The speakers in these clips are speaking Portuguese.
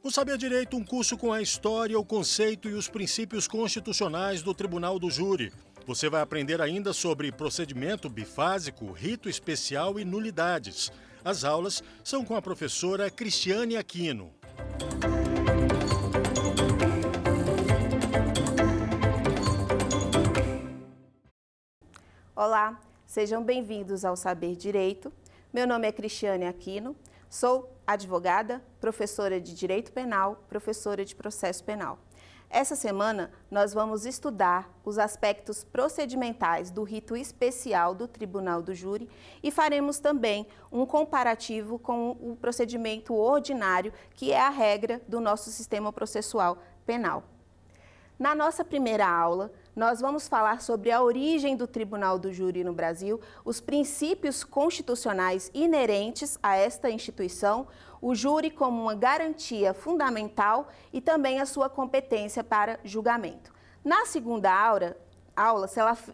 O Saber Direito, um curso com a história, o conceito e os princípios constitucionais do Tribunal do Júri. Você vai aprender ainda sobre procedimento bifásico, rito especial e nulidades. As aulas são com a professora Cristiane Aquino. Olá, sejam bem-vindos ao Saber Direito. Meu nome é Cristiane Aquino, sou advogada, professora de Direito Penal, professora de Processo Penal. Essa semana, nós vamos estudar os aspectos procedimentais do rito especial do Tribunal do Júri e faremos também um comparativo com o procedimento ordinário, que é a regra do nosso sistema processual penal. Na nossa primeira aula, nós vamos falar sobre a origem do Tribunal do Júri no Brasil, os princípios constitucionais inerentes a esta instituição, o júri como uma garantia fundamental e também a sua competência para julgamento. Na segunda aula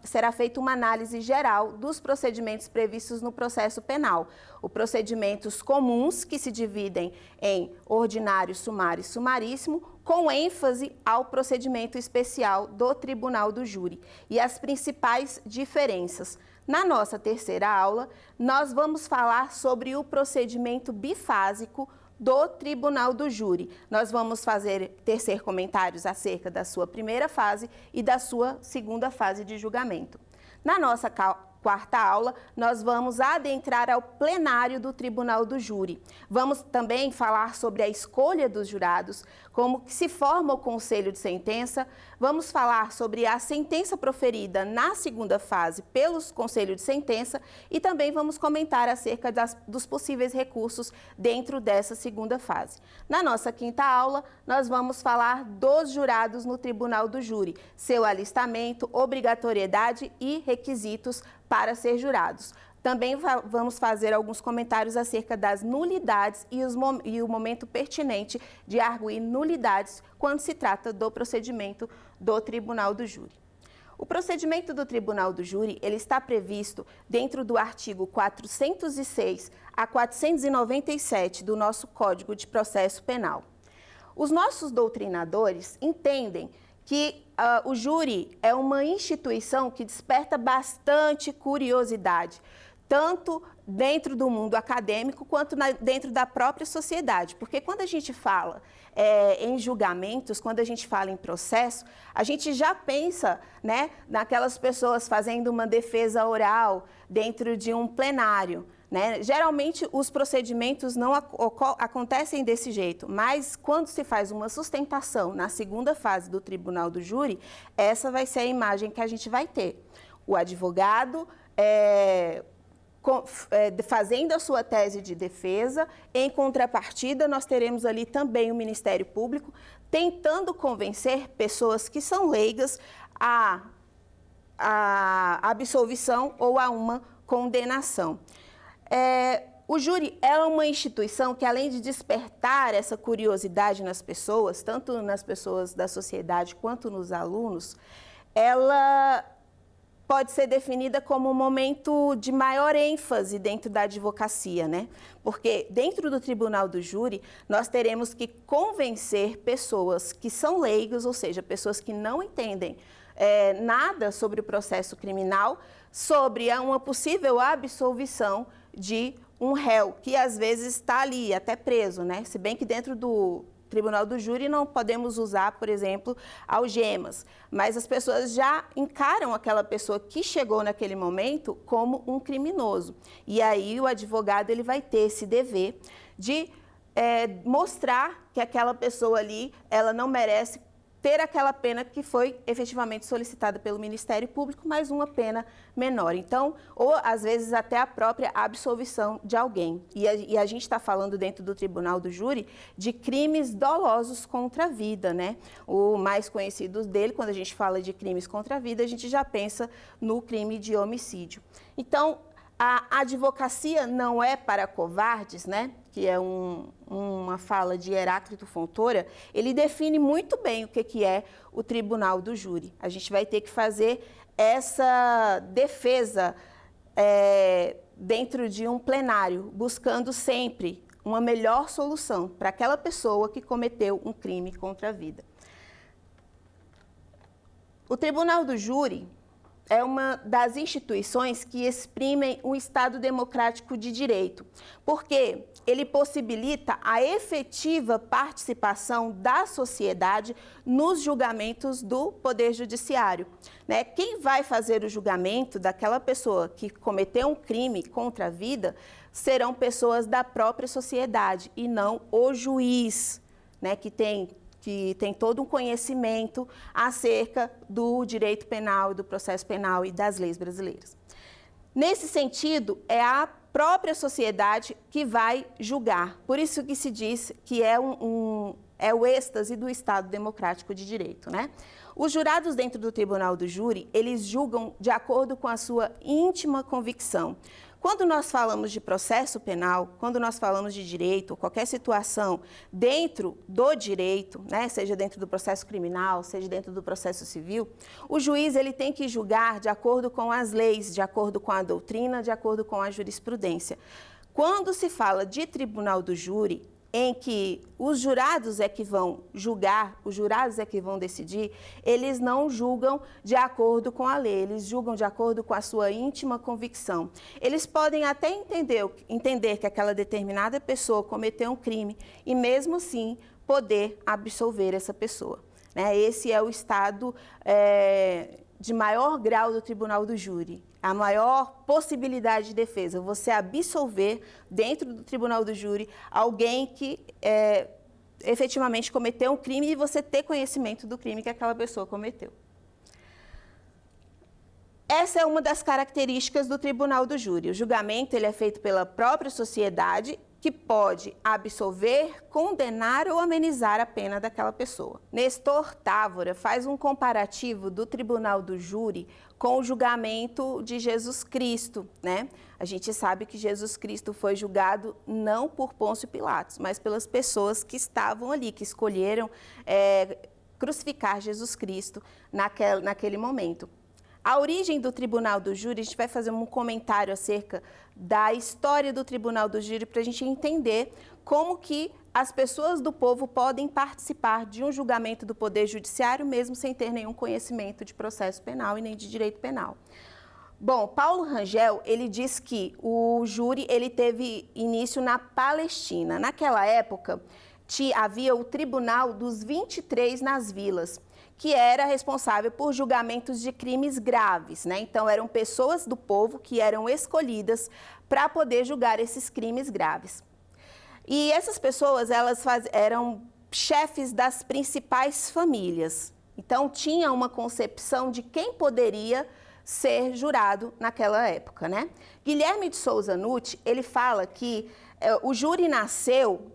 será feita uma análise geral dos procedimentos previstos no processo penal. Os procedimentos comuns, que se dividem em ordinário, sumário e sumaríssimo, com ênfase ao procedimento especial do Tribunal do Júri e as principais diferenças. Na nossa terceira aula, nós vamos falar sobre o procedimento bifásico do Tribunal do Júri. Nós vamos tecer comentários acerca da sua primeira fase e da sua segunda fase de julgamento. Na nossa quarta aula, nós vamos adentrar ao plenário do Tribunal do Júri. Vamos também falar sobre a escolha dos jurados, como que se forma o conselho de sentença. Vamos falar sobre a sentença proferida na segunda fase pelos conselhos de sentença e também vamos comentar acerca dos possíveis recursos dentro dessa segunda fase. Na nossa quinta aula, nós vamos falar dos jurados no Tribunal do Júri, seu alistamento, obrigatoriedade e requisitos para ser jurados. Também vamos fazer alguns comentários acerca das nulidades e o momento pertinente de arguir nulidades quando se trata do procedimento do Tribunal do Júri. O procedimento do Tribunal do Júri, ele está previsto dentro do artigo 406 a 497 do nosso Código de Processo Penal. Os nossos doutrinadores entendem que o júri é uma instituição que desperta bastante curiosidade, tanto dentro do mundo acadêmico quanto dentro da própria sociedade. Porque quando a gente fala em julgamentos, quando a gente fala em processo, a gente já pensa, né, naquelas pessoas fazendo uma defesa oral dentro de um plenário. Né? Geralmente, os procedimentos não acontecem desse jeito, mas quando se faz uma sustentação na segunda fase do Tribunal do Júri, essa vai ser a imagem que a gente vai ter. O advogado fazendo a sua tese de defesa, em contrapartida, nós teremos ali também o Ministério Público tentando convencer pessoas que são leigas à absolvição ou a uma condenação. O júri é uma instituição que, além de despertar essa curiosidade nas pessoas, tanto nas pessoas da sociedade quanto nos alunos, ela pode ser definida como um momento de maior ênfase dentro da advocacia, né? Porque dentro do Tribunal do Júri, nós teremos que convencer pessoas que são leigos, ou seja, pessoas que não entendem nada sobre o processo criminal, sobre uma possível absolvição de um réu, que às vezes está ali, até preso, né? Se bem que dentro do Tribunal do Júri não podemos usar, por exemplo, algemas, mas as pessoas já encaram aquela pessoa que chegou naquele momento como um criminoso. E aí o advogado ele vai ter esse dever de mostrar que aquela pessoa ali, ela não merece ter aquela pena que foi efetivamente solicitada pelo Ministério Público, mas uma pena menor. Então, ou às vezes até a própria absolvição de alguém. E a gente está falando dentro do Tribunal do Júri de crimes dolosos contra a vida, né? O mais conhecido dele, quando a gente fala de crimes contra a vida, a gente já pensa no crime de homicídio. Então, a advocacia não é para covardes, né? Que é uma fala de Heráclito Fontoura. Ele define muito bem o que é o Tribunal do Júri. A gente vai ter que fazer essa defesa dentro de um plenário, buscando sempre uma melhor solução para aquela pessoa que cometeu um crime contra a vida. O Tribunal do Júri é uma das instituições que exprimem um Estado democrático de direito, porque ele possibilita a efetiva participação da sociedade nos julgamentos do Poder Judiciário, né? Quem vai fazer o julgamento daquela pessoa que cometeu um crime contra a vida serão pessoas da própria sociedade e não o juiz, né, que tem todo um conhecimento acerca do direito penal, do processo penal e das leis brasileiras. Nesse sentido, é a própria sociedade que vai julgar. Por isso que se diz que é o êxtase do Estado democrático de direito, né? Os jurados dentro do Tribunal do Júri, eles julgam de acordo com a sua íntima convicção. Quando nós falamos de processo penal, quando nós falamos de direito, ou qualquer situação dentro do direito, né, seja dentro do processo criminal, seja dentro do processo civil, o juiz ele tem que julgar de acordo com as leis, de acordo com a doutrina, de acordo com a jurisprudência. Quando se fala de Tribunal do Júri, em que os jurados é que vão julgar, os jurados é que vão decidir, eles não julgam de acordo com a lei, eles julgam de acordo com a sua íntima convicção. Eles podem até entender que aquela determinada pessoa cometeu um crime e mesmo assim poder absolver essa pessoa, né? Esse é o estado de maior grau do Tribunal do Júri. A maior possibilidade de defesa, você absolver dentro do Tribunal do Júri alguém que efetivamente cometeu um crime e você ter conhecimento do crime que aquela pessoa cometeu. Essa é uma das características do Tribunal do Júri. O julgamento ele é feito pela própria sociedade, que pode absolver, condenar ou amenizar a pena daquela pessoa. Nestor Távora faz um comparativo do Tribunal do Júri com o julgamento de Jesus Cristo, né? A gente sabe que Jesus Cristo foi julgado não por Pôncio Pilatos, mas pelas pessoas que estavam ali, que escolheram crucificar Jesus Cristo naquele momento. A origem do Tribunal do Júri, a gente vai fazer um comentário acerca da história do Tribunal do Júri para a gente entender como que as pessoas do povo podem participar de um julgamento do Poder Judiciário mesmo sem ter nenhum conhecimento de processo penal e nem de direito penal. Bom, Paulo Rangel, ele diz que o júri ele teve início na Palestina. Naquela época, havia o Tribunal dos 23 nas vilas, que era responsável por julgamentos de crimes graves, né? Então, eram pessoas do povo que eram escolhidas para poder julgar esses crimes graves. E essas pessoas, eram chefes das principais famílias. Então, tinha uma concepção de quem poderia ser jurado naquela época, né? Guilherme de Souza Nutti, ele fala que o júri nasceu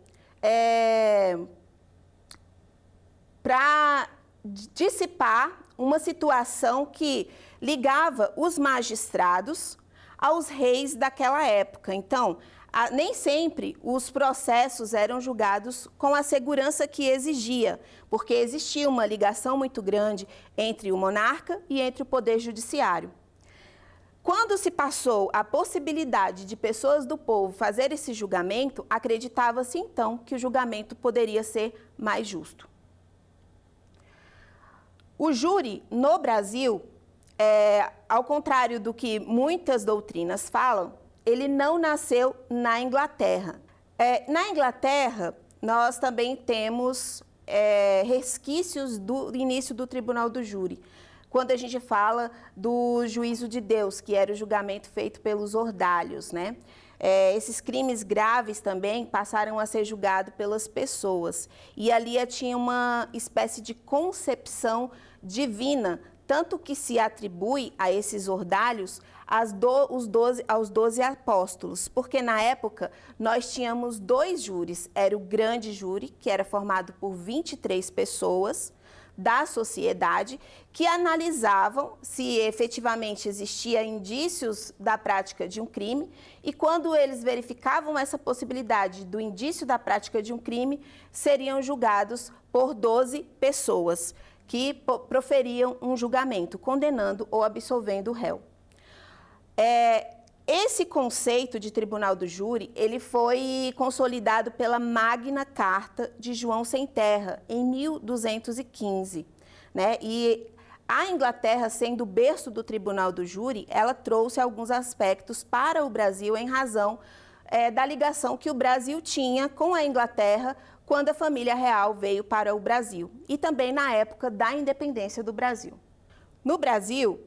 para dissipar uma situação que ligava os magistrados aos reis daquela época. Então, nem sempre os processos eram julgados com a segurança que exigia, porque existia uma ligação muito grande entre o monarca e entre o poder judiciário. Quando se passou a possibilidade de pessoas do povo fazer esse julgamento, acreditava-se então que o julgamento poderia ser mais justo. O júri no Brasil, ao contrário do que muitas doutrinas falam, ele não nasceu na Inglaterra. Na Inglaterra, nós também temos resquícios do início do Tribunal do Júri, quando a gente fala do juízo de Deus, que era o julgamento feito pelos ordalhos, né? Esses crimes graves também passaram a ser julgados pelas pessoas. E ali tinha uma espécie de concepção divina, tanto que se atribui a esses ordalhos aos 12 apóstolos, porque na época nós tínhamos 2 júris. Era o grande júri, que era formado por 23 pessoas da sociedade, que analisavam se efetivamente existia indícios da prática de um crime, e quando eles verificavam essa possibilidade do indício da prática de um crime, seriam julgados por 12 pessoas, que proferiam um julgamento, condenando ou absolvendo o réu. Esse conceito de tribunal do júri, ele foi consolidado pela Magna Carta de João Sem Terra, em 1215, né? E a Inglaterra, sendo o berço do tribunal do júri, ela trouxe alguns aspectos para o Brasil em razão da ligação que o Brasil tinha com a Inglaterra quando a família real veio para o Brasil e também na época da independência do Brasil. No Brasil,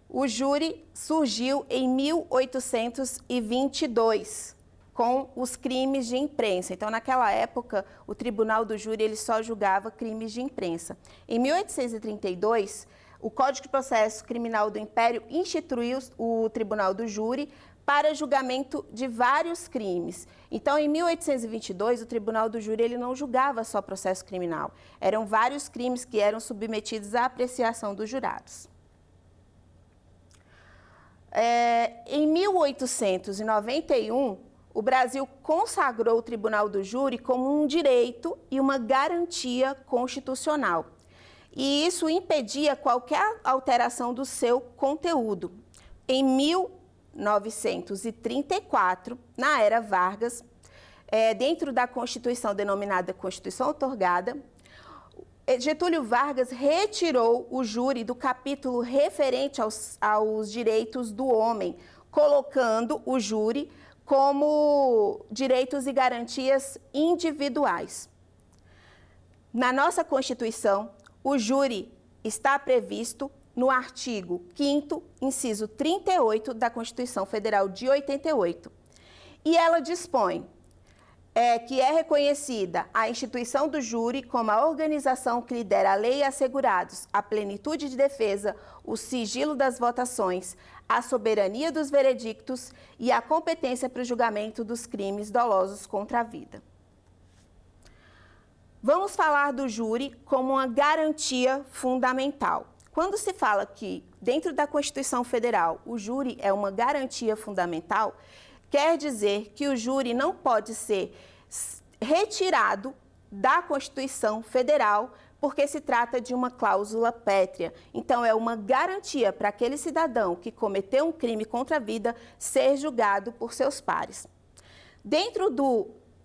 o júri surgiu em 1822, com os crimes de imprensa. Então, naquela época, o tribunal do júri ele só julgava crimes de imprensa. Em 1832, o Código de Processo Criminal do Império instituiu o tribunal do júri para julgamento de vários crimes. Então, em 1822, o tribunal do júri ele não julgava só processo criminal. Eram vários crimes que eram submetidos à apreciação dos jurados. Em 1891, o Brasil consagrou o tribunal do júri como um direito e uma garantia constitucional. E isso impedia qualquer alteração do seu conteúdo. Em 1934, na era Vargas, dentro da Constituição denominada Constituição Outorgada, Getúlio Vargas retirou o júri do capítulo referente aos direitos do homem, colocando o júri como direitos e garantias individuais. Na nossa Constituição, o júri está previsto no artigo 5º, inciso 38 da Constituição Federal de 88. E ela dispõe que é reconhecida a instituição do júri como a organização que lidera a lei e assegurados a plenitude de defesa, o sigilo das votações, a soberania dos veredictos e a competência para o julgamento dos crimes dolosos contra a vida. Vamos falar do júri como uma garantia fundamental. Quando se fala que, dentro da Constituição Federal, o júri é uma garantia fundamental, quer dizer que o júri não pode ser retirado da Constituição Federal porque se trata de uma cláusula pétrea. Então, é uma garantia para aquele cidadão que cometeu um crime contra a vida ser julgado por seus pares. Dentro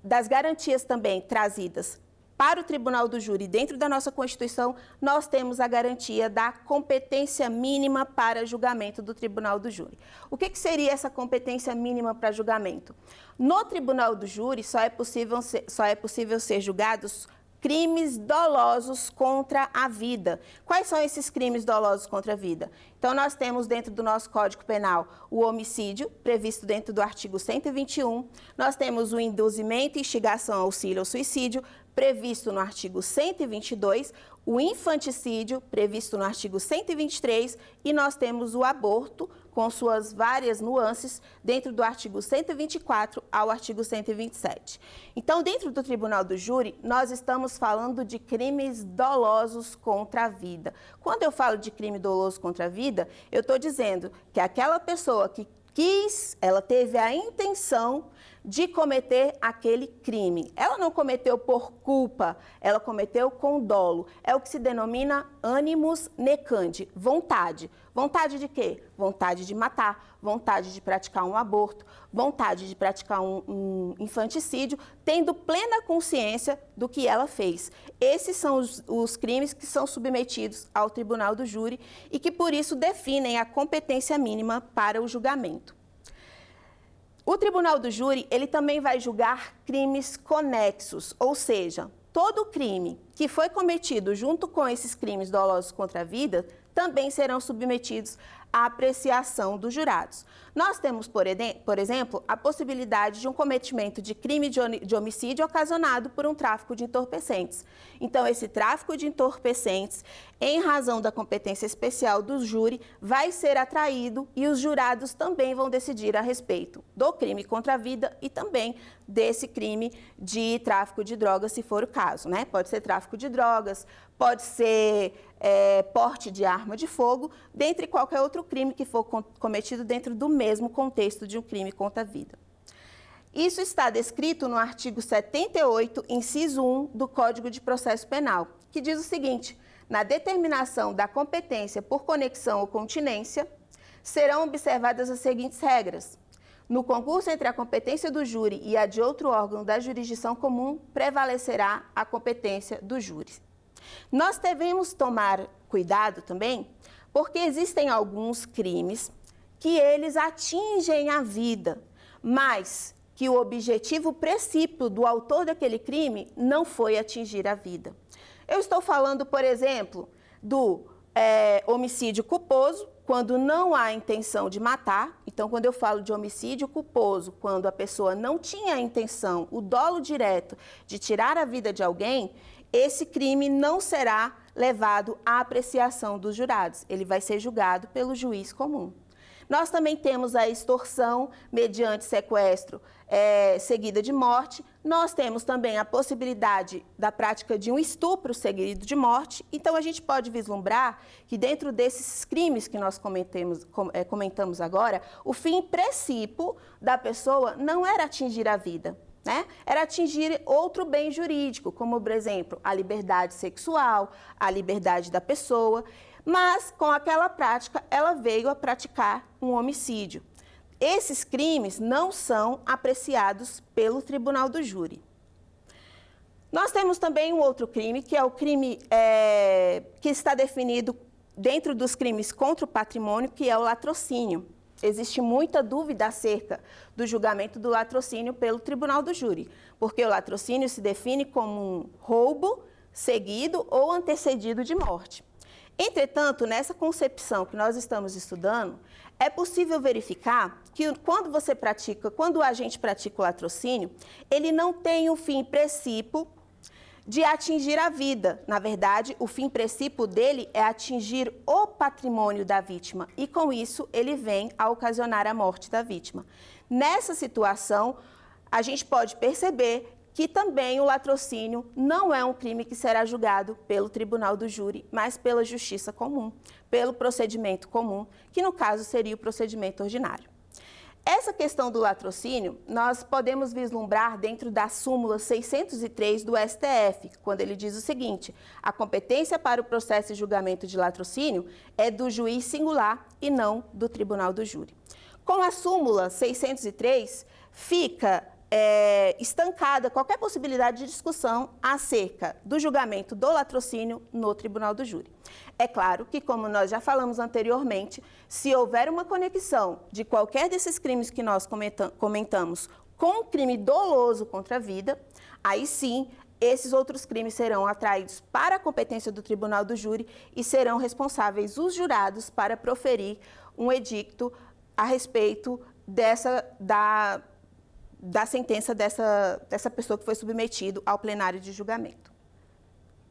das garantias também trazidas para o Tribunal do Júri, dentro da nossa Constituição, nós temos a garantia da competência mínima para julgamento do Tribunal do Júri. O que seria essa competência mínima para julgamento? No Tribunal do Júri, só é possível ser julgados crimes dolosos contra a vida. Quais são esses crimes dolosos contra a vida? Então, nós temos dentro do nosso Código Penal o homicídio, previsto dentro do artigo 121. Nós temos o induzimento, instigação, auxílio ao suicídio, previsto no artigo 122, o infanticídio, previsto no artigo 123, e nós temos o aborto, com suas várias nuances, dentro do artigo 124 ao artigo 127. Então, dentro do Tribunal do Júri, nós estamos falando de crimes dolosos contra a vida. Quando eu falo de crime doloso contra a vida, eu estou dizendo que aquela pessoa que ela teve a intenção de cometer aquele crime. Ela não cometeu por culpa, ela cometeu com dolo. É o que se denomina animus necandi, vontade. Vontade de quê? Vontade de matar, vontade de praticar um aborto, vontade de praticar um infanticídio, tendo plena consciência do que ela fez. Esses são os crimes que são submetidos ao Tribunal do Júri e que, por isso, definem a competência mínima para o julgamento. O Tribunal do Júri, ele também vai julgar crimes conexos, ou seja, todo crime que foi cometido junto com esses crimes dolosos contra a vida também serão submetidos à apreciação dos jurados. Nós temos, por exemplo, a possibilidade de um cometimento de crime de homicídio ocasionado por um tráfico de entorpecentes. Então, esse tráfico de entorpecentes, em razão da competência especial do júri, vai ser atraído e os jurados também vão decidir a respeito do crime contra a vida e também desse crime de tráfico de drogas, se for o caso, né? Pode ser tráfico de drogas, pode ser porte de arma de fogo, dentre qualquer outro crime que for cometido dentro do mesmo contexto de um crime contra a vida. Isso está descrito no artigo 78, inciso 1 do Código de Processo Penal, que diz o seguinte: na determinação da competência por conexão ou continência, serão observadas as seguintes regras. No concurso entre a competência do júri e a de outro órgão da jurisdição comum, prevalecerá a competência do júri. Nós devemos tomar cuidado também, porque existem alguns crimes que eles atingem a vida, mas que o objetivo princípio do autor daquele crime não foi atingir a vida. Eu estou falando, por exemplo, do homicídio culposo, quando não há intenção de matar. Então, quando eu falo de homicídio culposo, quando a pessoa não tinha a intenção, o dolo direto de tirar a vida de alguém, esse crime não será levado à apreciação dos jurados. Ele vai ser julgado pelo juiz comum. Nós também temos a extorsão mediante sequestro seguida de morte. Nós temos também a possibilidade da prática de um estupro seguido de morte. Então, a gente pode vislumbrar que dentro desses crimes que nós comentamos agora, o fim princípio da pessoa não era atingir a vida, né? Era atingir outro bem jurídico, como, por exemplo, a liberdade sexual, a liberdade da pessoa. Mas, com aquela prática, ela veio a praticar um homicídio. Esses crimes não são apreciados pelo tribunal do júri. Nós temos também um outro crime, que é o crime que está definido dentro dos crimes contra o patrimônio, que é o latrocínio. Existe muita dúvida acerca do julgamento do latrocínio pelo tribunal do júri, porque o latrocínio se define como um roubo seguido ou antecedido de morte. Entretanto, nessa concepção que nós estamos estudando, é possível verificar que quando o agente pratica o latrocínio, ele não tem o fim princípio de atingir a vida. Na verdade, o fim princípio dele é atingir o patrimônio da vítima e, com isso, ele vem a ocasionar a morte da vítima. Nessa situação, a gente pode perceber que também o latrocínio não é um crime que será julgado pelo tribunal do júri, mas pela justiça comum, pelo procedimento comum, que no caso seria o procedimento ordinário. Essa questão do latrocínio, nós podemos vislumbrar dentro da súmula 603 do STF, quando ele diz o seguinte: a competência para o processo e julgamento de latrocínio é do juiz singular e não do tribunal do júri. Com a súmula 603, fica estancada qualquer possibilidade de discussão acerca do julgamento do latrocínio no tribunal do júri. É claro que, como nós já falamos anteriormente, se houver uma conexão de qualquer desses crimes que nós comentamos com crime doloso contra a vida, aí sim, esses outros crimes serão atraídos para a competência do tribunal do júri e serão responsáveis os jurados para proferir um edicto a respeito da sentença dessa pessoa que foi submetido ao plenário de julgamento.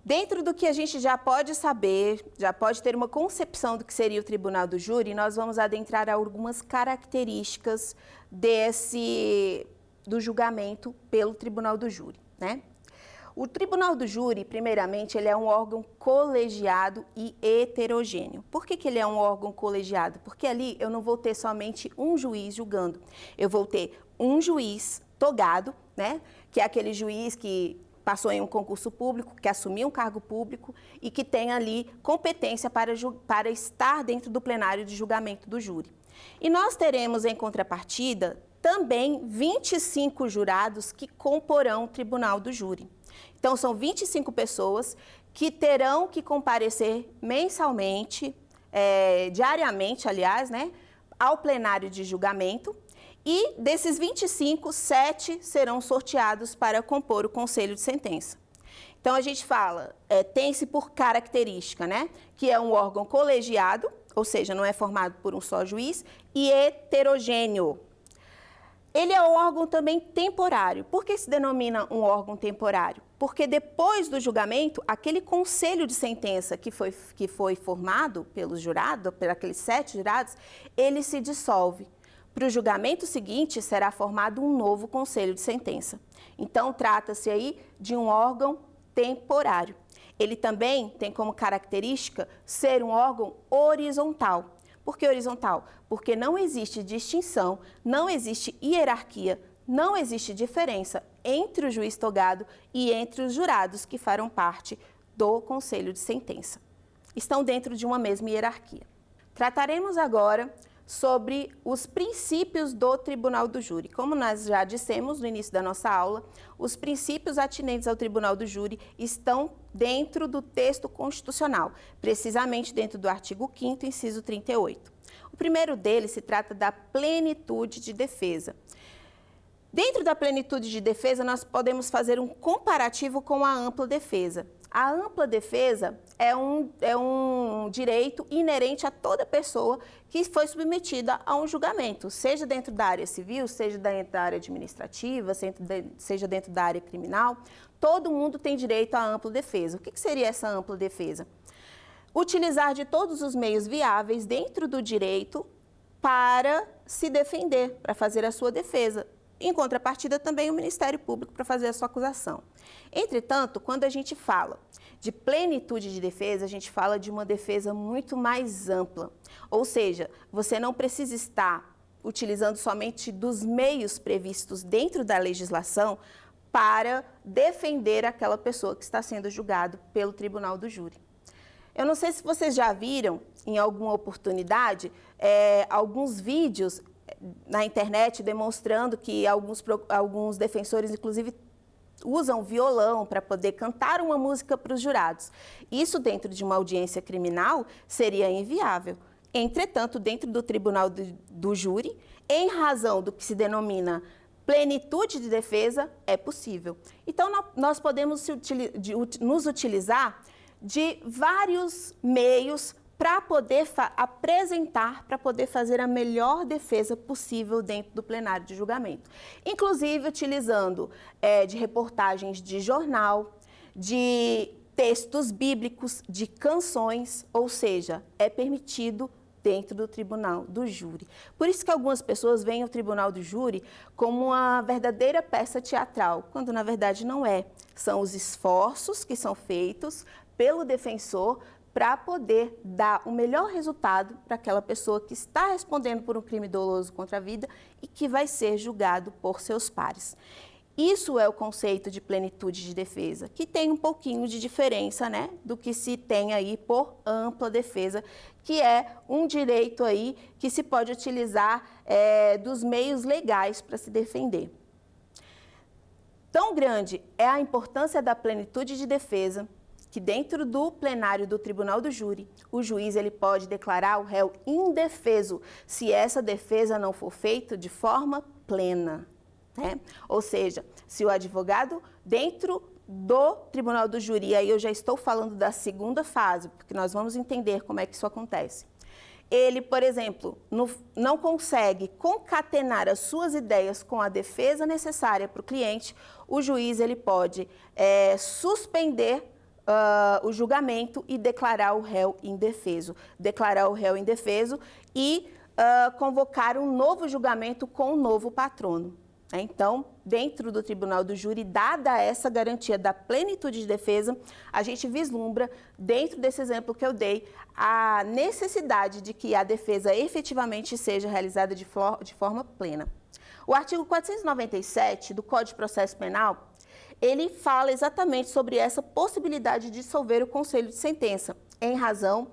Dentro do que a gente já pode saber, já pode ter uma concepção do que seria o tribunal do júri, nós vamos adentrar a algumas características do julgamento pelo tribunal do júri, né? O tribunal do júri, primeiramente, ele é um órgão colegiado e heterogêneo. Por que ele é um órgão colegiado? Porque ali eu não vou ter somente um juiz julgando. Eu vou ter um juiz togado, né? Que é aquele juiz que passou em um concurso público, que assumiu um cargo público e que tem ali competência para estar dentro do plenário de julgamento do júri. E nós teremos, em contrapartida, também 25 jurados que comporão o tribunal do júri. Então, são 25 pessoas que terão que comparecer mensalmente, diariamente, aliás, né, ao plenário de julgamento. E desses 25, 7 serão sorteados para compor o conselho de sentença. Então, a gente fala, tem-se por característica, né, que é um órgão colegiado, ou seja, não é formado por um só juiz, e heterogêneo. Ele é um órgão também temporário. Por que se denomina um órgão temporário? Porque depois do julgamento, aquele conselho de sentença que foi formado pelos jurados, por aqueles 7 jurados, ele se dissolve. Para o julgamento seguinte, será formado um novo conselho de sentença. Então, trata-se aí de um órgão temporário. Ele também tem como característica ser um órgão horizontal. Por que horizontal? Porque não existe distinção, não existe hierarquia, não existe diferença entre o juiz togado e entre os jurados que farão parte do conselho de sentença. Estão dentro de uma mesma hierarquia. Trataremos agora sobre os princípios do Tribunal do Júri. Como nós já dissemos no início da nossa aula, os princípios atinentes ao Tribunal do Júri estão dentro do texto constitucional, precisamente dentro do artigo 5º, inciso 38. O primeiro deles se trata da plenitude de defesa. Dentro da plenitude de defesa, nós podemos fazer um comparativo com a ampla defesa. A ampla defesa é um direito inerente a toda pessoa que foi submetida a um julgamento, seja dentro da área civil, seja dentro da área administrativa, seja dentro da área criminal. Todo mundo tem direito à ampla defesa. O que seria essa ampla defesa? Utilizar de todos os meios viáveis dentro do direito para se defender, para fazer a sua defesa. Em contrapartida, também o Ministério Público para fazer a sua acusação. Entretanto, quando a gente fala de plenitude de defesa, a gente fala de uma defesa muito mais ampla. Ou seja, você não precisa estar utilizando somente dos meios previstos dentro da legislação para defender aquela pessoa que está sendo julgado pelo Tribunal do Júri. Eu não sei se vocês já viram, em alguma oportunidade, alguns vídeos na internet demonstrando que alguns defensores, inclusive, usam violão para poder cantar uma música para os jurados. Isso dentro de uma audiência criminal seria inviável. Entretanto, dentro do Tribunal do Júri, em razão do que se denomina plenitude de defesa, é possível. Então, nós podemos nos utilizar de vários meios para poder apresentar, para poder fazer a melhor defesa possível dentro do plenário de julgamento. Inclusive utilizando de reportagens de jornal, de textos bíblicos, de canções, ou seja, é permitido dentro do Tribunal do Júri. Por isso que algumas pessoas veem o Tribunal do Júri como uma verdadeira peça teatral, quando na verdade não é. São os esforços que são feitos pelo defensor para poder dar o melhor resultado para aquela pessoa que está respondendo por um crime doloso contra a vida e que vai ser julgado por seus pares. Isso é o conceito de plenitude de defesa, que tem um pouquinho de diferença, né, do que se tem aí por ampla defesa, que é um direito aí que se pode utilizar dos meios legais para se defender. Tão grande é a importância da plenitude de defesa que dentro do plenário do Tribunal do Júri, o juiz ele pode declarar o réu indefeso se essa defesa não for feita de forma plena, né? Ou seja, se o advogado dentro do Tribunal do Júri, e aí eu já estou falando da segunda fase, porque nós vamos entender como é que isso acontece. Ele, por exemplo, não consegue concatenar as suas ideias com a defesa necessária para o cliente, o juiz ele pode suspender o julgamento e declarar o réu indefeso. Declarar o réu indefeso e convocar um novo julgamento com um novo patrono. Então, dentro do Tribunal do Júri, dada essa garantia da plenitude de defesa, a gente vislumbra, dentro desse exemplo que eu dei, a necessidade de que a defesa efetivamente seja realizada de forma plena. O artigo 497 do Código de Processo Penal, ele fala exatamente sobre essa possibilidade de dissolver o conselho de sentença, em razão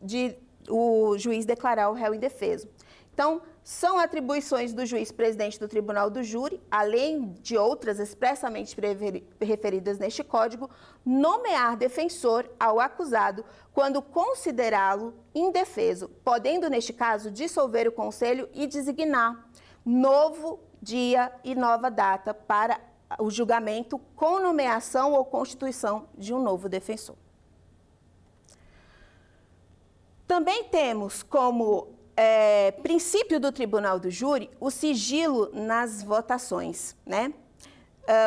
de o juiz declarar o réu indefeso. Então, são atribuições do juiz presidente do Tribunal do Júri, além de outras expressamente referidas neste Código, nomear defensor ao acusado quando considerá-lo indefeso, podendo, neste caso, dissolver o conselho e designar novo dia e nova data para o julgamento com nomeação ou constituição de um novo defensor. Também temos como princípio do Tribunal do Júri o sigilo nas votações, né?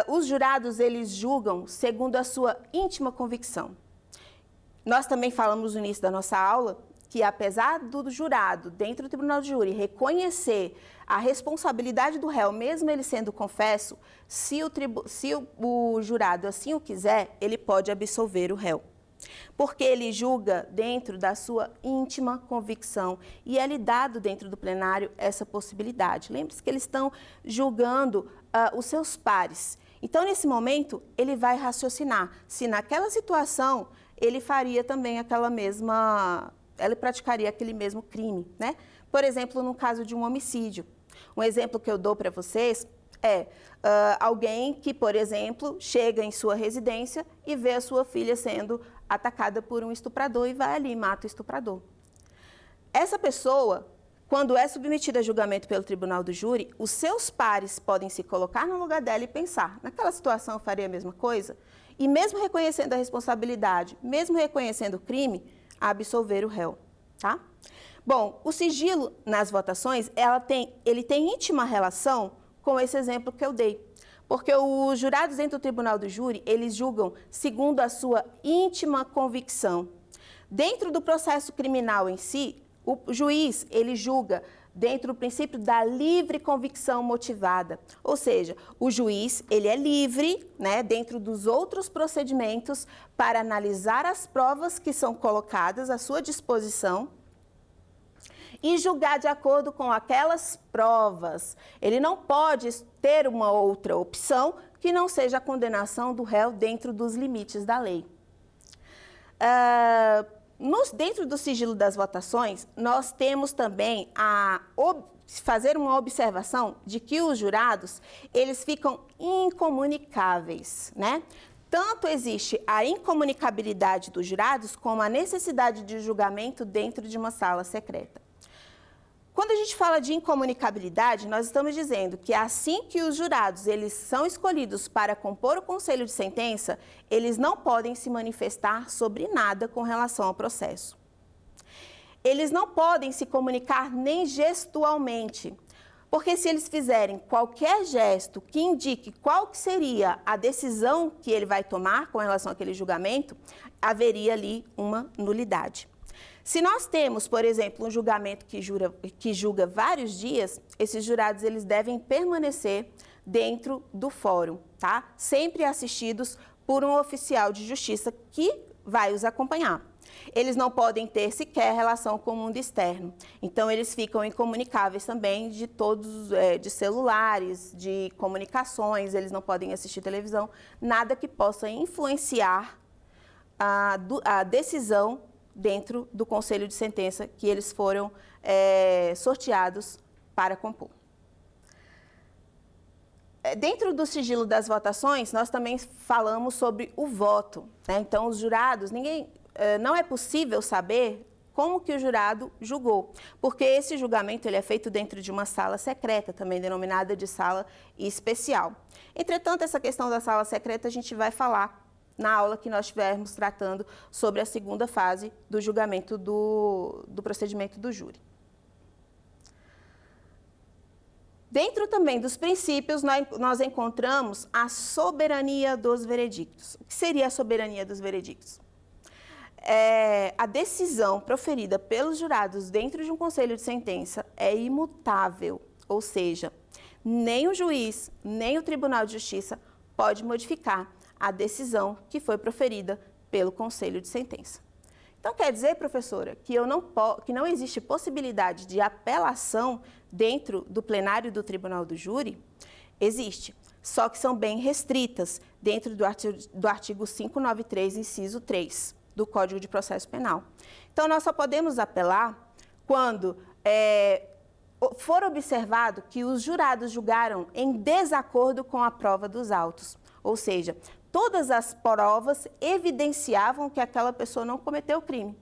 Os jurados, eles julgam segundo a sua íntima convicção. Nós também falamos no início da nossa aula que, apesar do jurado, dentro do Tribunal do Júri, reconhecer a responsabilidade do réu, mesmo ele sendo confesso, se o jurado assim o quiser, ele pode absolver o réu. Porque ele julga dentro da sua íntima convicção e é lhe dado dentro do plenário essa possibilidade. Lembre-se que eles estão julgando os seus pares. Então, nesse momento, ele vai raciocinar se naquela situação ele faria também aquela mesma ela praticaria aquele mesmo crime, né? Por exemplo, no caso de um homicídio. Um exemplo que eu dou para vocês é alguém que, por exemplo, chega em sua residência e vê a sua filha sendo atacada por um estuprador e vai ali e mata o estuprador. Essa pessoa, quando é submetida a julgamento pelo tribunal do júri, os seus pares podem se colocar no lugar dela e pensar, naquela situação eu faria a mesma coisa? E mesmo reconhecendo a responsabilidade, mesmo reconhecendo o crime, absolver o réu, tá? Bom, o sigilo nas votações, ele tem íntima relação com esse exemplo que eu dei. Porque os jurados dentro do tribunal do júri, eles julgam segundo a sua íntima convicção. Dentro do processo criminal em si, o juiz, ele julga dentro do princípio da livre convicção motivada. Ou seja, o juiz, ele é livre, né, dentro dos outros procedimentos, para analisar as provas que são colocadas à sua disposição e julgar de acordo com aquelas provas. Ele não pode ter uma outra opção que não seja a condenação do réu dentro dos limites da lei. Dentro do sigilo das votações, nós temos também fazer uma observação de que os jurados, eles ficam incomunicáveis, né? Tanto existe a incomunicabilidade dos jurados, como a necessidade de julgamento dentro de uma sala secreta. Quando a gente fala de incomunicabilidade, nós estamos dizendo que assim que os jurados eles são escolhidos para compor o conselho de sentença, eles não podem se manifestar sobre nada com relação ao processo. Eles não podem se comunicar nem gestualmente, porque se eles fizerem qualquer gesto que indique qual que seria a decisão que ele vai tomar com relação àquele julgamento, haveria ali uma nulidade. Se nós temos, por exemplo, um julgamento que julga vários dias, esses jurados eles devem permanecer dentro do fórum, tá? Sempre assistidos por um oficial de justiça que vai os acompanhar. Eles não podem ter sequer relação com o mundo externo. Então, eles ficam incomunicáveis também de de celulares, de comunicações, eles não podem assistir televisão, nada que possa influenciar a decisão dentro do conselho de sentença que eles foram sorteados para compor. Dentro do sigilo das votações, nós também falamos sobre o voto, né? Então, os jurados, não é possível saber como que o jurado julgou, porque esse julgamento ele é feito dentro de uma sala secreta, também denominada de sala especial. Entretanto, essa questão da sala secreta a gente vai falar na aula que nós estivermos tratando sobre a segunda fase do julgamento do procedimento do júri. Dentro também dos princípios, nós encontramos a soberania dos veredictos. O que seria a soberania dos veredictos? A decisão proferida pelos jurados dentro de um conselho de sentença é imutável, ou seja, nem o juiz, nem o Tribunal de Justiça pode modificar a decisão que foi proferida pelo conselho de sentença. Então, quer dizer, professora, que não existe possibilidade de apelação dentro do plenário do Tribunal do Júri? Existe, só que são bem restritas dentro do artigo 593, inciso 3, do Código de Processo Penal. Então, nós só podemos apelar quando for observado que os jurados julgaram em desacordo com a prova dos autos, ou seja, todas as provas evidenciavam que aquela pessoa não cometeu o crime.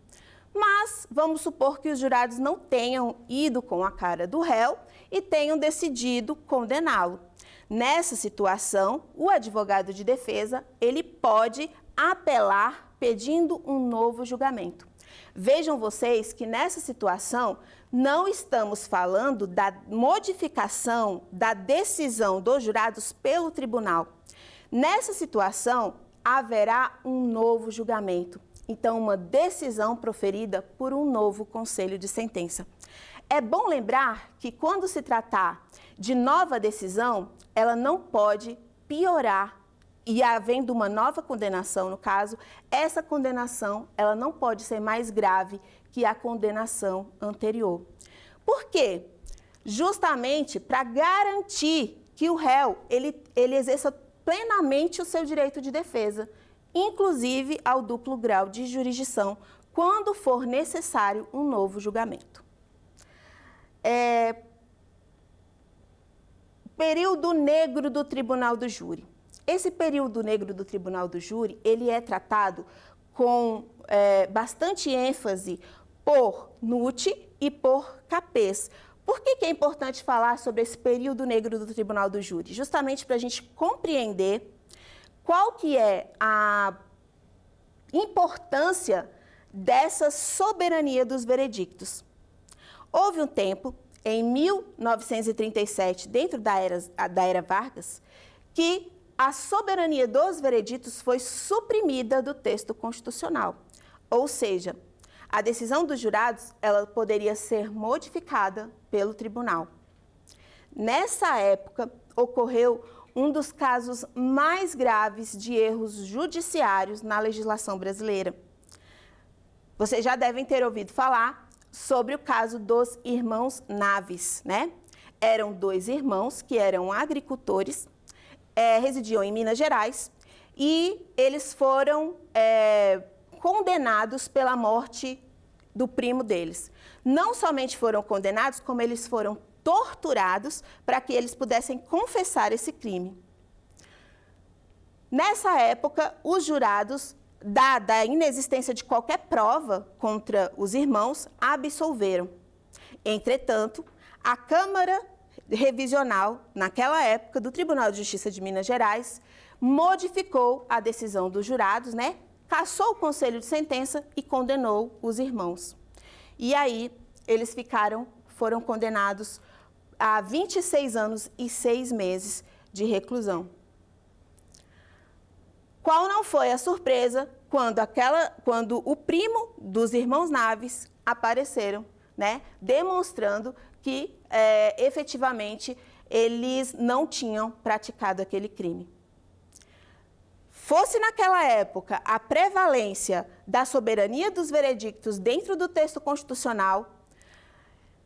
Mas vamos supor que os jurados não tenham ido com a cara do réu e tenham decidido condená-lo. Nessa situação, o advogado de defesa, ele pode apelar pedindo um novo julgamento. Vejam vocês que nessa situação não estamos falando da modificação da decisão dos jurados pelo tribunal. Nessa situação, haverá um novo julgamento, então uma decisão proferida por um novo conselho de sentença. É bom lembrar que quando se tratar de nova decisão, ela não pode piorar e havendo uma nova condenação, no caso, essa condenação ela não pode ser mais grave que a condenação anterior. Por quê? Justamente para garantir que o réu ele exerça plenamente o seu direito de defesa, inclusive ao duplo grau de jurisdição, quando for necessário um novo julgamento. Período negro do Tribunal do Júri. Esse período negro do Tribunal do Júri, ele é tratado com bastante ênfase por Nutt e por Capês. Por que é importante falar sobre esse período negro do Tribunal do Júri? Justamente para a gente compreender qual que é a importância dessa soberania dos veredictos. Houve um tempo, em 1937, dentro da era Vargas, que a soberania dos veredictos foi suprimida do texto constitucional. Ou seja, a decisão dos jurados ela poderia ser modificada pelo tribunal. Nessa época, ocorreu um dos casos mais graves de erros judiciários na legislação brasileira. Vocês já devem ter ouvido falar sobre o caso dos irmãos Naves, né? Eram dois irmãos que eram agricultores, residiam em Minas Gerais e eles foram condenados pela morte do primo deles. Não somente foram condenados, como eles foram torturados para que eles pudessem confessar esse crime. Nessa época, os jurados, dada a inexistência de qualquer prova contra os irmãos, absolveram. Entretanto, a Câmara Revisional, naquela época, do Tribunal de Justiça de Minas Gerais, modificou a decisão dos jurados, né? Cassou o conselho de sentença e condenou os irmãos. E aí, eles foram condenados a 26 anos e 6 meses de reclusão. Qual não foi a surpresa quando o primo dos irmãos Naves apareceram, né, demonstrando que efetivamente eles não tinham praticado aquele crime. Fosse naquela época a prevalência da soberania dos veredictos dentro do texto constitucional,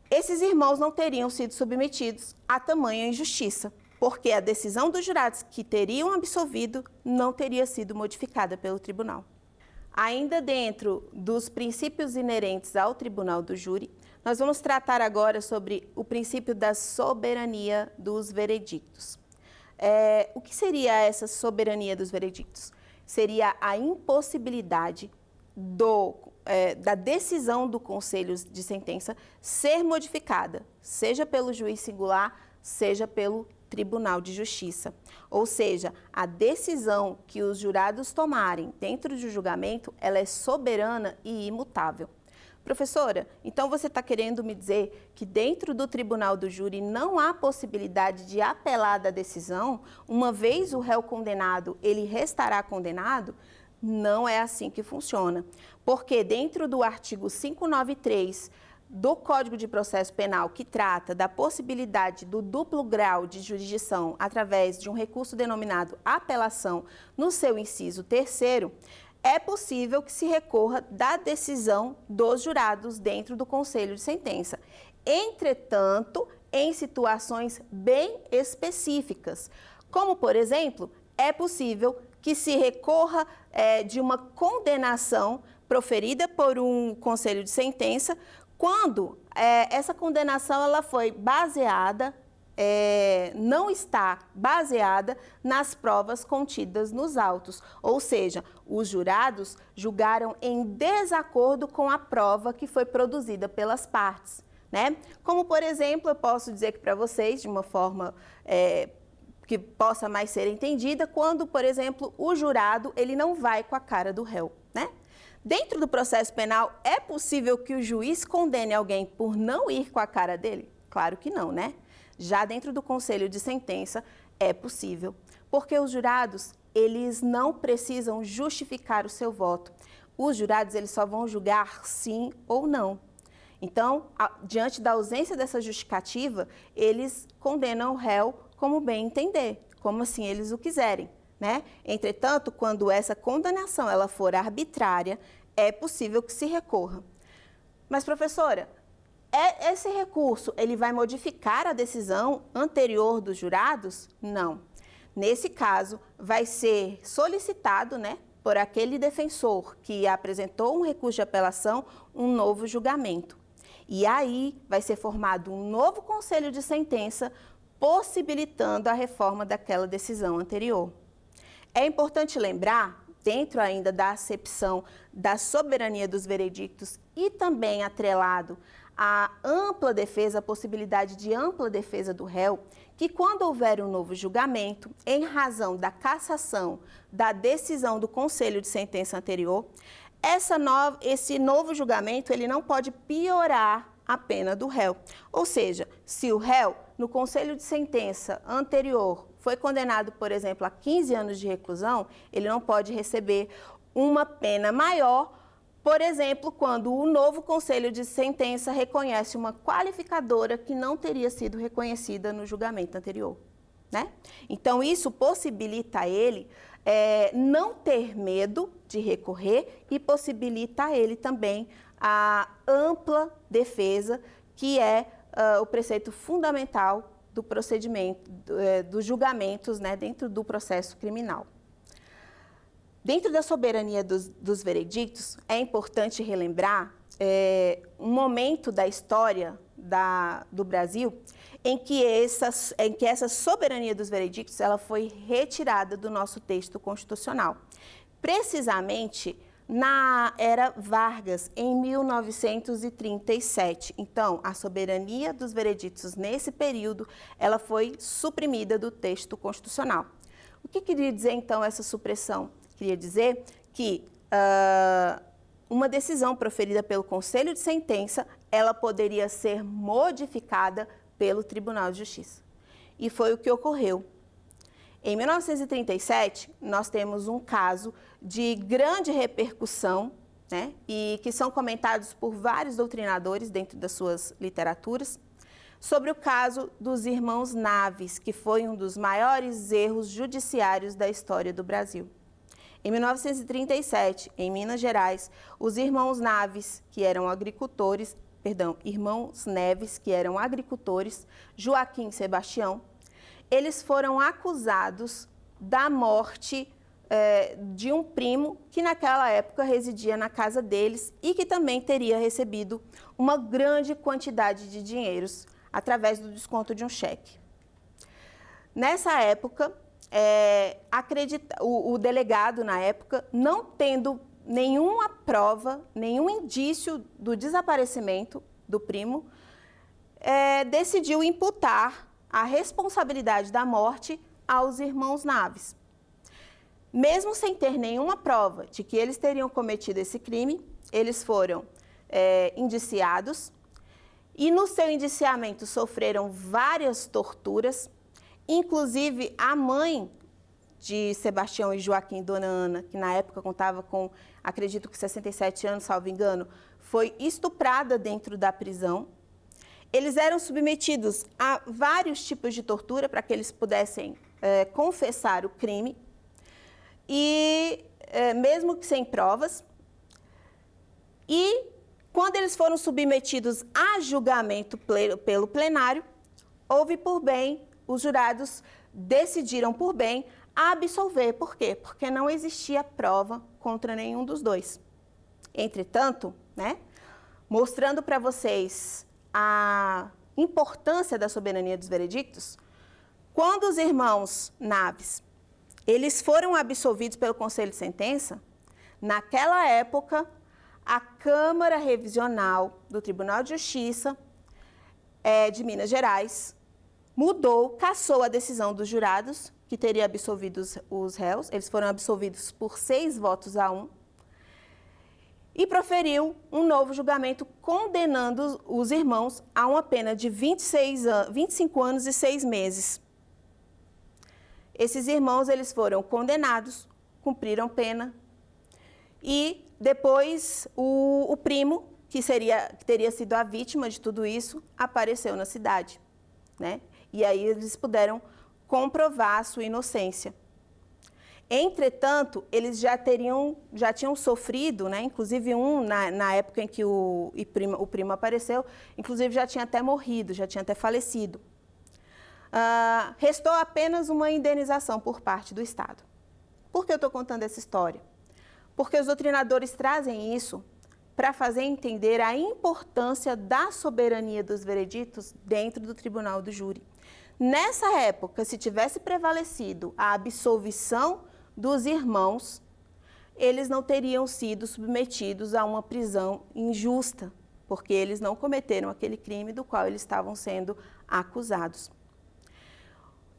esses irmãos não teriam sido submetidos a tamanha injustiça, porque a decisão dos jurados que teriam absolvido não teria sido modificada pelo tribunal. Ainda dentro dos princípios inerentes ao Tribunal do Júri, nós vamos tratar agora sobre o princípio da soberania dos veredictos. O que seria essa soberania dos veredictos? Seria a impossibilidade da decisão do Conselho de Sentença ser modificada, seja pelo juiz singular, seja pelo Tribunal de Justiça. Ou seja, a decisão que os jurados tomarem dentro do julgamento, ela é soberana e imutável. Professora, então você está querendo me dizer que dentro do Tribunal do Júri não há possibilidade de apelar da decisão? Uma vez o réu condenado, ele restará condenado? Não é assim que funciona. Porque dentro do artigo 593 do Código de Processo Penal, que trata da possibilidade do duplo grau de jurisdição através de um recurso denominado apelação no seu inciso 3º, é possível que se recorra da decisão dos jurados dentro do Conselho de Sentença. Entretanto, em situações bem específicas, como, por exemplo, é possível que se recorra de uma condenação proferida por um Conselho de Sentença quando essa condenação ela foi baseada, não está baseada nas provas contidas nos autos. Ou seja, os jurados julgaram em desacordo com a prova que foi produzida pelas partes, né? Como, por exemplo, eu posso dizer que para vocês, de uma forma que possa mais ser entendida, quando, por exemplo, o jurado ele não vai com a cara do réu, né? Dentro do processo penal, é possível que o juiz condene alguém por não ir com a cara dele? Claro que não, né? Já dentro do Conselho de Sentença, é possível, porque os jurados, eles não precisam justificar o seu voto. Os jurados, eles só vão julgar sim ou não. Então, diante da ausência dessa justificativa, eles condenam o réu como bem entender, como assim eles o quiserem, né? Entretanto, quando essa condenação ela for arbitrária, é possível que se recorra. Mas, professora, esse recurso, ele vai modificar a decisão anterior dos jurados? Não. Nesse caso, vai ser solicitado, né, por aquele defensor que apresentou um recurso de apelação um novo julgamento. E aí vai ser formado um novo conselho de sentença, possibilitando a reforma daquela decisão anterior. É importante lembrar, dentro ainda da acepção da soberania dos veredictos e também atrelado à ampla defesa, a possibilidade de ampla defesa do réu, que quando houver um novo julgamento, em razão da cassação da decisão do conselho de sentença anterior, esse novo julgamento ele não pode piorar a pena do réu. Ou seja, se o réu, no conselho de sentença anterior, foi condenado, por exemplo, a 15 anos de reclusão, ele não pode receber uma pena maior, por exemplo, quando o novo conselho de sentença reconhece uma qualificadora que não teria sido reconhecida no julgamento anterior, né? Então, isso possibilita a ele não ter medo de recorrer e possibilita a ele também a ampla defesa, que é o preceito fundamental do procedimento, dos julgamentos, né, dentro do processo criminal. Dentro da soberania dos veredictos, é importante relembrar um momento da história do Brasil em que essa soberania dos veredictos ela foi retirada do nosso texto constitucional. Precisamente na era Vargas, em 1937. Então, a soberania dos veredictos nesse período, ela foi suprimida do texto constitucional. O que queria dizer, então, essa supressão? Queria dizer que uma decisão proferida pelo Conselho de Sentença, ela poderia ser modificada pelo Tribunal de Justiça. E foi o que ocorreu. Em 1937, nós temos um caso de grande repercussão, né, e que são comentados por vários doutrinadores dentro das suas literaturas, sobre o caso dos irmãos Naves, que foi um dos maiores erros judiciários da história do Brasil. Em 1937, em Minas Gerais, os irmãos Naves, que eram agricultores, irmãos Neves, que eram agricultores, Joaquim e Sebastião, eles foram acusados da morte de um primo que naquela época residia na casa deles e que também teria recebido uma grande quantidade de dinheiros através do desconto de um cheque. Nessa época, o delegado, na época, não tendo nenhuma prova, nenhum indício do desaparecimento do primo, decidiu imputar a responsabilidade da morte aos irmãos Naves. Mesmo sem ter nenhuma prova de que eles teriam cometido esse crime, eles foram indiciados e no seu indiciamento sofreram várias torturas. Inclusive, a mãe de Sebastião e Joaquim, Dona Ana, que na época contava com, acredito que 67 anos, salvo engano, foi estuprada dentro da prisão. Eles eram submetidos a vários tipos de tortura para que eles pudessem confessar o crime, e mesmo que sem provas. E quando eles foram submetidos a julgamento pelo plenário, houve por bem, os jurados decidiram por bem absolver. Por quê? Porque não existia prova contra nenhum dos dois. Entretanto, né, mostrando para vocês a importância da soberania dos veredictos, quando os irmãos Naves, eles foram absolvidos pelo Conselho de Sentença, naquela época, a Câmara Revisional do Tribunal de Justiça de Minas Gerais cassou a decisão dos jurados, que teria absolvido os réus. Eles foram absolvidos por 6 votos a 1, e proferiu um novo julgamento condenando os irmãos a uma pena de 25 anos e 6 meses. Esses irmãos eles foram condenados, cumpriram pena, e depois o primo, que teria sido a vítima de tudo isso, apareceu na cidade, né? E aí eles puderam comprovar a sua inocência. Entretanto, eles já tinham sofrido, né? Inclusive na época em que o primo apareceu, inclusive já tinha até morrido, já tinha até falecido. Restou apenas uma indenização por parte do Estado. Por que eu estou contando essa história? Porque os doutrinadores trazem isso para fazer entender a importância da soberania dos vereditos dentro do tribunal do júri. Nessa época, se tivesse prevalecido a absolvição dos irmãos, eles não teriam sido submetidos a uma prisão injusta, porque eles não cometeram aquele crime do qual eles estavam sendo acusados.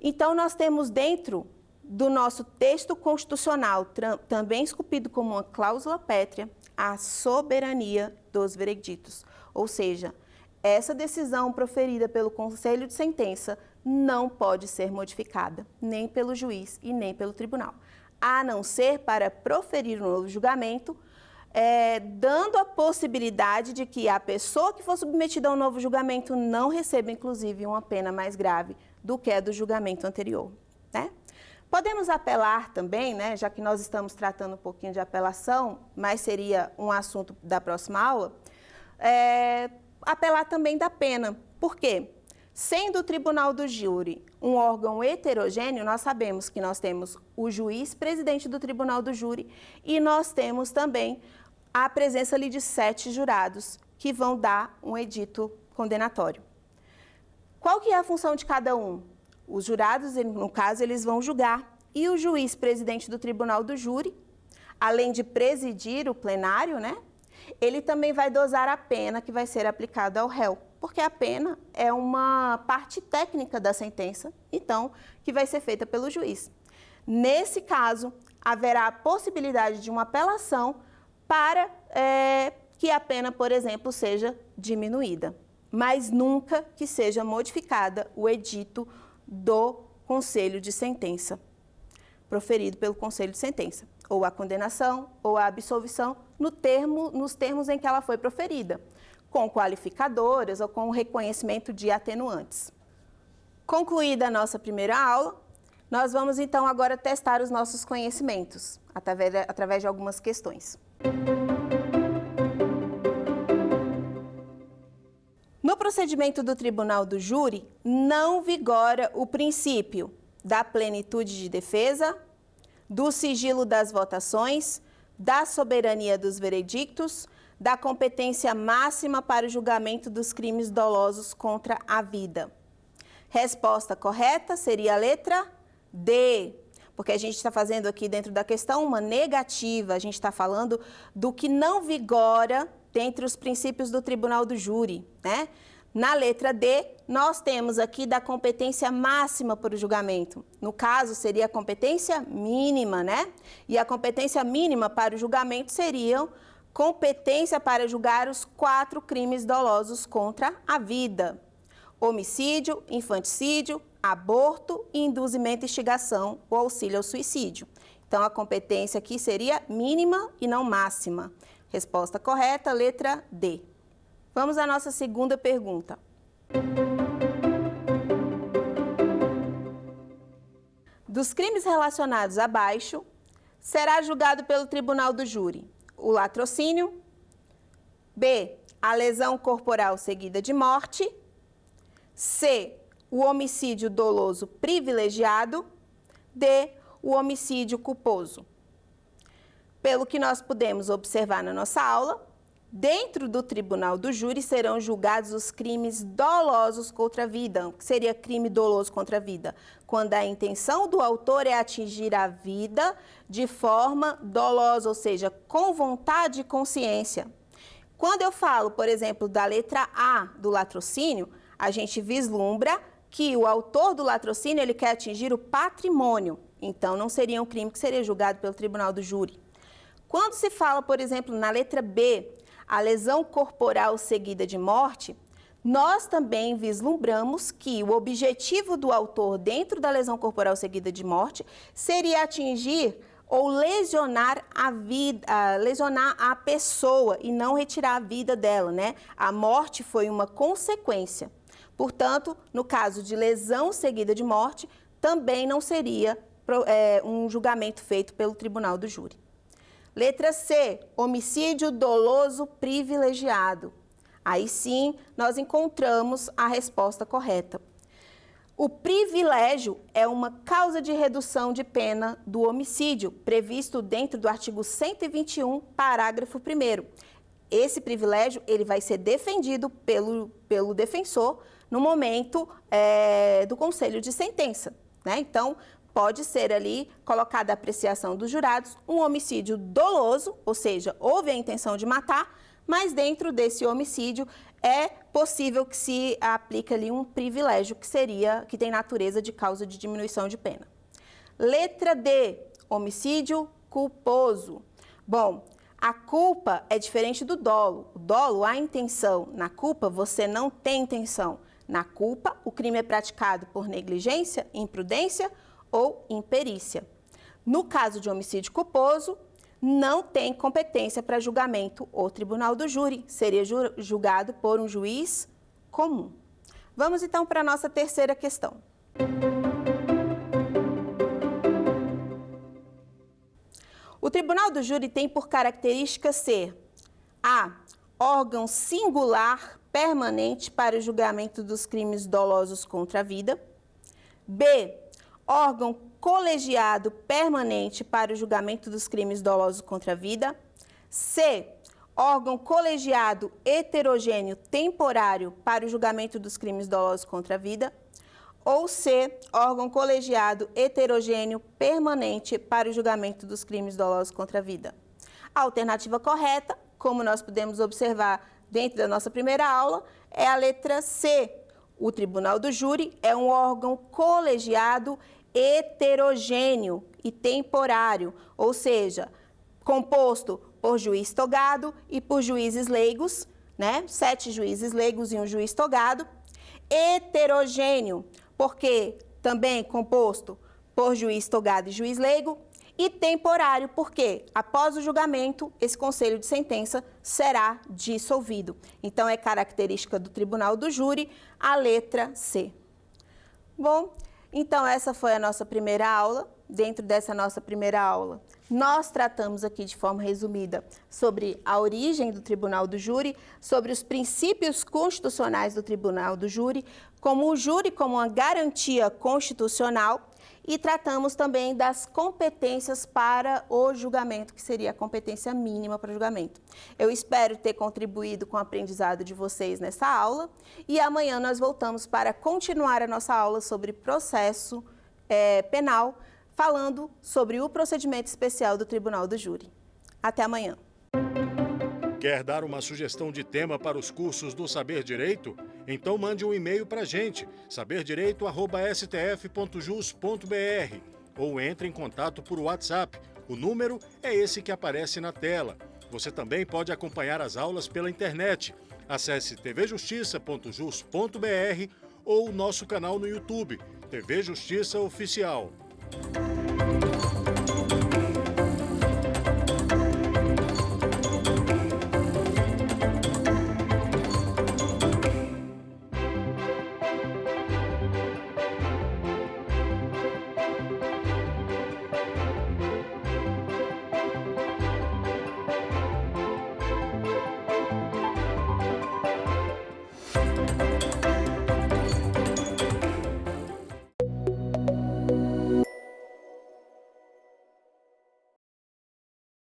Então, nós temos dentro do nosso texto constitucional, também esculpido como uma cláusula pétrea, a soberania dos vereditos. Ou seja, essa decisão proferida pelo Conselho de Sentença não pode ser modificada, nem pelo juiz e nem pelo tribunal, a não ser para proferir um novo julgamento, dando a possibilidade de que a pessoa que for submetida a um novo julgamento não receba, inclusive, uma pena mais grave do que a do julgamento anterior, né? Podemos apelar também, né, já que nós estamos tratando um pouquinho de apelação, mas seria um assunto da próxima aula, apelar também da pena. Por quê? Sendo o tribunal do júri um órgão heterogêneo, nós sabemos que nós temos o juiz presidente do tribunal do júri e nós temos também a presença ali de 7 jurados que vão dar um edito condenatório. Qual que é a função de cada um? Os jurados, no caso, eles vão julgar e o juiz presidente do tribunal do júri, além de presidir o plenário, né, ele também vai dosar a pena que vai ser aplicada ao réu, porque a pena é uma parte técnica da sentença, então, que vai ser feita pelo juiz. Nesse caso, haverá a possibilidade de uma apelação para que a pena, por exemplo, seja diminuída, mas nunca que seja modificada o edito do Conselho de Sentença, proferido pelo Conselho de Sentença, ou a condenação ou a absolvição nos termos em que ela foi proferida, com qualificadoras ou com reconhecimento de atenuantes. Concluída a nossa primeira aula, nós vamos então agora testar os nossos conhecimentos, através de algumas questões. No procedimento do tribunal do júri, não vigora o princípio da plenitude de defesa, do sigilo das votações, da soberania dos veredictos, da competência máxima para o julgamento dos crimes dolosos contra a vida. Resposta correta seria a letra D, porque a gente está fazendo aqui dentro da questão uma negativa, a gente está falando do que não vigora dentre os princípios do tribunal do júri, né? Na letra D, nós temos aqui da competência máxima para o julgamento. No caso, seria a competência mínima, né? E a competência mínima para o julgamento seria competência para julgar os 4 crimes dolosos contra a vida: homicídio, infanticídio, aborto, induzimento, instigação ou auxílio ao suicídio. Então, a competência aqui seria mínima e não máxima. Resposta correta, letra D. Vamos à nossa segunda pergunta. Dos crimes relacionados abaixo, será julgado pelo tribunal do júri o latrocínio, B, a lesão corporal seguida de morte, C, o homicídio doloso privilegiado, D, o homicídio culposo. Pelo que nós podemos observar na nossa aula, dentro do tribunal do júri serão julgados os crimes dolosos contra a vida. O que seria crime doloso contra a vida? Quando a intenção do autor é atingir a vida de forma dolosa, ou seja, com vontade e consciência. Quando eu falo, por exemplo, da letra A do latrocínio, a gente vislumbra que o autor do latrocínio ele quer atingir o patrimônio. Então, não seria um crime que seria julgado pelo tribunal do júri. Quando se fala, por exemplo, na letra B, a lesão corporal seguida de morte, nós também vislumbramos que o objetivo do autor dentro da lesão corporal seguida de morte seria atingir ou lesionar a vida, lesionar a pessoa e não retirar a vida dela, né? A morte foi uma consequência. Portanto, no caso de lesão seguida de morte, também não seria um julgamento feito pelo tribunal do júri. Letra C, homicídio doloso privilegiado. Aí sim, nós encontramos a resposta correta. O privilégio é uma causa de redução de pena do homicídio, previsto dentro do artigo 121, parágrafo 1º. Esse privilégio ele vai ser defendido pelo defensor no momento do conselho de sentença, né? Então, pode ser ali colocada a apreciação dos jurados um homicídio doloso, ou seja, houve a intenção de matar, mas dentro desse homicídio é possível que se aplique ali um privilégio que tem natureza de causa de diminuição de pena. Letra D, homicídio culposo. Bom, a culpa é diferente do dolo. O dolo, há intenção. Na culpa, você não tem intenção. Na culpa, o crime é praticado por negligência, imprudência ou imperícia. No caso de homicídio culposo, não tem competência para julgamento o tribunal do júri, seria julgado por um juiz comum. Vamos então para a nossa terceira questão. O tribunal do júri tem por característica ser a. Órgão singular permanente para o julgamento dos crimes dolosos contra a vida. B. Órgão colegiado permanente para o julgamento dos crimes dolosos contra a vida. C. Órgão colegiado heterogêneo temporário para o julgamento dos crimes dolosos contra a vida. Ou C. Órgão colegiado heterogêneo permanente para o julgamento dos crimes dolosos contra a vida. A alternativa correta, como nós podemos observar dentro da nossa primeira aula, é a letra C. O tribunal do júri é um órgão colegiado heterogêneo e temporário, ou seja, composto por juiz togado e por juízes leigos, né? 7 juízes leigos e um juiz togado. Heterogêneo, porque também composto por juiz togado e juiz leigo. E temporário, porque após o julgamento, esse conselho de sentença será dissolvido. Então, é característica do tribunal do júri a letra C. Bom, então essa foi a nossa primeira aula. Dentro dessa nossa primeira aula, nós tratamos aqui de forma resumida sobre a origem do tribunal do júri, sobre os princípios constitucionais do tribunal do júri, como o júri como uma garantia constitucional, e tratamos também das competências para o julgamento, que seria a competência mínima para o julgamento. Eu espero ter contribuído com o aprendizado de vocês nessa aula, e amanhã nós voltamos para continuar a nossa aula sobre processo penal, falando sobre o procedimento especial do Tribunal do Júri. Até amanhã. Quer dar uma sugestão de tema para os cursos do Saber Direito? Então mande um e-mail para a gente, saberdireito@stf.jus.br, ou entre em contato por WhatsApp. O número é esse que aparece na tela. Você também pode acompanhar as aulas pela internet. Acesse tvjustiça.jus.br ou nosso canal no YouTube, TV Justiça Oficial.